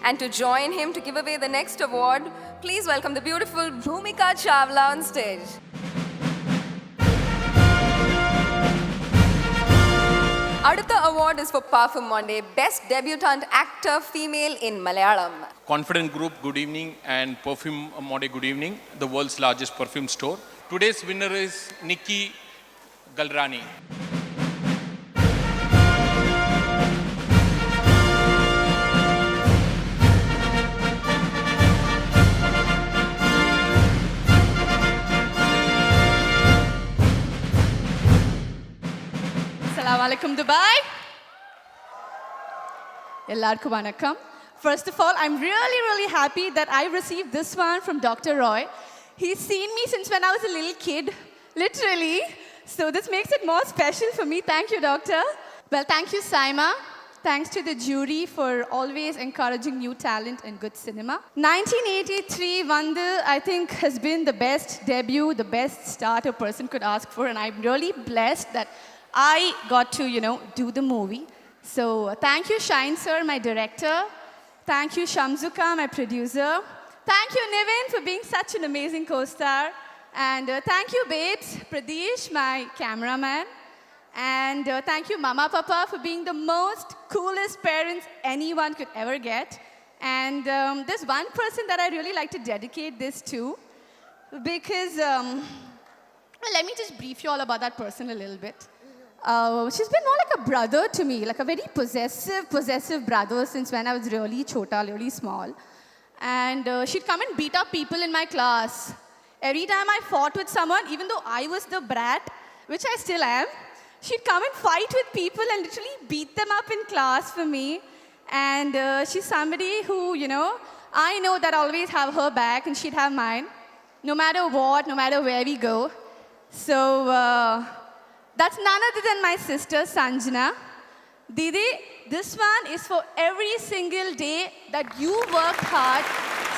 And to join him to give away the next award, please welcome the beautiful Bhumika Chawla on stage. Adutha award is for Parfum Monday, Best Debutante Actor Female in Malayalam. Confident Group, good evening, and Perfume Monday, good evening, the world's largest perfume store. Today's winner is Nikki Galrani. Assalamu alaikum, Dubai. Ellarku vanakkam. First of all, I'm really happy that I received this one from Dr. Roy. He's seen me since when I was a little kid, literally. So this makes it more special for me. Thank you, Doctor. Well, thank you, Saima. Thanks to the jury for always encouraging new talent and good cinema. 1983, Vandu, I think, has been the best debut, the best start a person could ask for. And I'm really blessed that I got to, do the movie. So thank you, Shine Sir, my director. Thank you, Shamzuka, my producer. Thank you, Nivin, for being such an amazing co-star. And thank you, Babes, Pradesh, my cameraman. And thank you, Mama Papa, for being the most coolest parents anyone could ever get. And there's one person that I really like to dedicate this to. Because, well, let me just brief you all about that person a little bit. She's been more like a brother to me, like a very possessive brother since when I was really chota, really small. And she'd come and beat up people in my class. Every time I fought with someone, even though I was the brat, which I still am, she'd come and fight with people and literally beat them up in class for me. And she's somebody who, I know that I always have her back and she'd have mine, no matter what, no matter where we go. So, that's none other than my sister, Sanjana. Didi, this one is for every single day that you worked hard,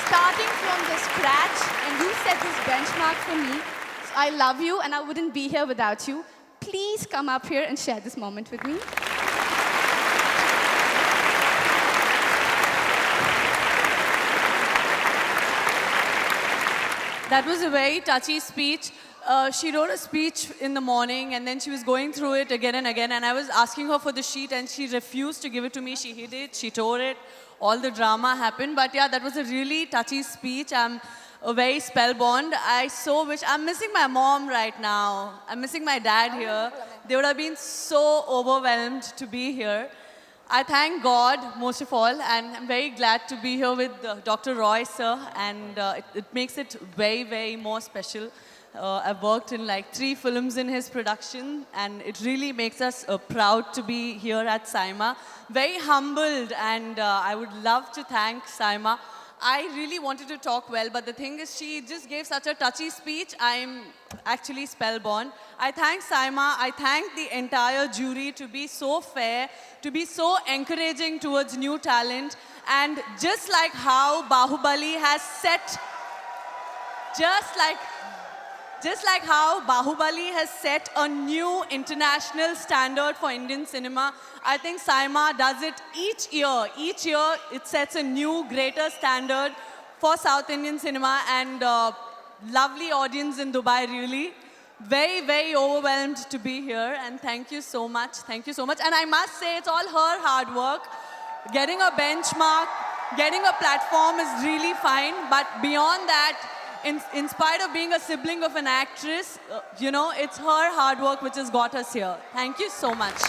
starting from the scratch, and you set this benchmark for me. So I love you, and I wouldn't be here without you. Please come up here and share this moment with me. That was a very touchy speech. She wrote a speech in the morning and then she was going through it again and again, and I was asking her for the sheet and she refused to give it to me. She hid it, she tore it, all the drama happened. But yeah, that was a really touchy speech. I'm very spellbound. I so wish, I'm missing my mom right now. I'm missing my dad here. They would have been so overwhelmed to be here. I thank God, most of all, and I'm very glad to be here with Dr. Roy, sir, and it makes it very more special. I've worked in like 3 films in his production, and it really makes us proud to be here at Saima. Very humbled, and I would love to thank Saima. I really wanted to talk well, but the thing is, she just gave such a touchy speech, I'm actually spellbound. I thank Saima, I thank the entire jury to be so fair, to be so encouraging towards new talent, and just like how Bahubali has set, just like how Bahubali has set a new international standard for Indian cinema, I think Saima does it each year. Each year, it sets a new, greater standard for South Indian cinema, and lovely audience in Dubai, really. Very overwhelmed to be here, and thank you so much. Thank you so much. And I must say, it's all her hard work. Getting a benchmark, getting a platform is really fine, but beyond that, in spite of being a sibling of an actress, it's her hard work which has got us here. Thank you so much.